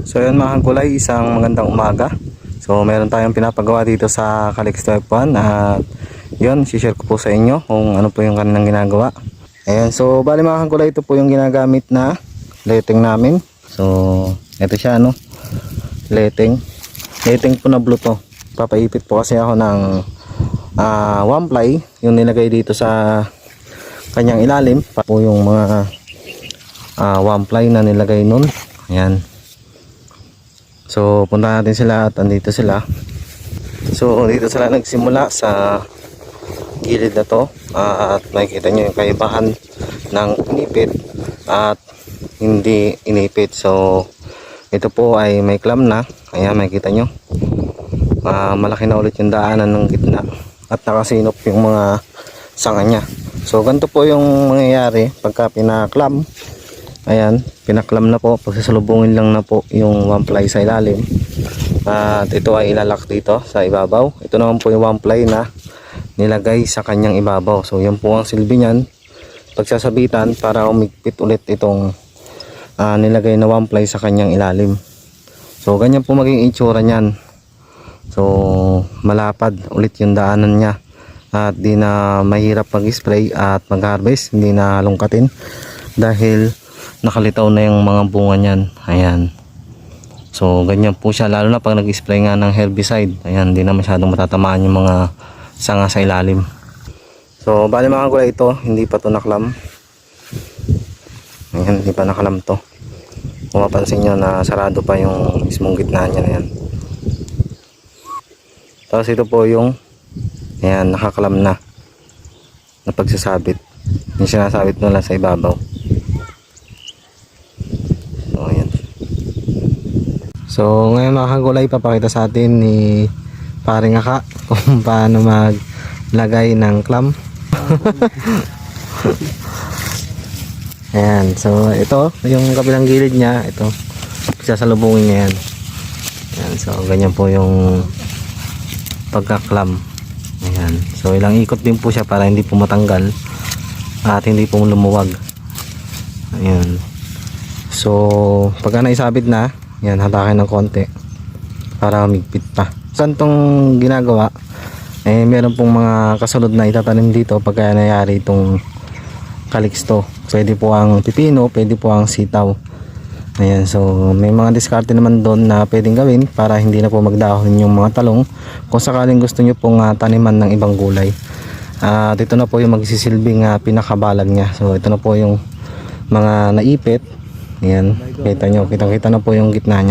So yun mga kagulay, isang magandang umaga. So meron tayong pinapagawa dito sa Calixto F1 at yun, share ko po sa inyo kung ano po yung kanilang ginagawa. Ayan, so bali mga kagulay, ito po yung ginagamit na letting namin. So ito siya, no, letting po na blue to. Papaipit po kasi ako ng one ply yung nilagay dito sa kanyang ilalim. Pa po yung mga one ply na nilagay nun. Ayan. So punta natin sila at andito sila. So dito sila nagsimula sa gilid na to at makikita nyo yung kaibahan ng inipit at hindi inipit. So ito po ay may clamp na. Ayan, makikita nyo malaki na ulit yung daanan ng gitna at nakasinop yung mga sanga nya. So ganito po yung mangyayari pagka pinaklam. Ayan, pinaklam na po, pagsasalubungin lang na po yung one ply sa ilalim at ito ay ilalak dito sa ibabaw. Ito naman po yung one ply na nilagay sa kanyang ibabaw. So yan po ang silbi nyan, pagsasabitan para umigpit ulit itong nilagay na one ply sa kanyang ilalim. So ganyan po maging itsura nyan. So malapad ulit yung daanan nya at di na mahirap mag-spray at mag-harvest, hindi na lungkatin dahil nakalitaw na yung mga bunga niyan. Ayan. So ganyan po siya, lalo na pag nag-spray nga ng herbicide. Ayan, hindi na masyadong matatamaan yung mga sanga sa ilalim. So bali mga gulay, ito hindi pa to naklam. Ayan, hindi pa nakalam to. Kung mapansin nyo na sarado pa yung mismong gitna niya na yan. Tapos ito po yung ayan, nakakalam na pagsasabit. Yung sinasabit nila sa ibabaw. So ngayon mga kagulay, papakita sa atin ni paring Aka kung paano maglagay ng clamp. Ayan, so ito yung kabilang gilid niya, ito sasalubungin niya yan. Ayan, so ganyan po yung pagka-clamp. Ayan, so ilang ikot din po siya para hindi po matanggal at hindi po lumuwag. Ayan, so pagka naisabit na, yan, hatakin ng konti para umigpit pa. Saan tong ginagawa? Eh, meron pong mga kasunod na itatanim dito pagka nangyari itong Calixto. Pwede po ang pipino, pwede po ang sitaw. Ayan, so may mga diskarte naman doon na pwedeng gawin para hindi na po magdahon yung mga talong kung sakaling gusto nyo pong taniman ng ibang gulay. At ito na po yung magsisilbing pinakabalag nya. So ito na po yung mga naipit. Ayan, kita nyo, kitang kita na po yung gitna nya.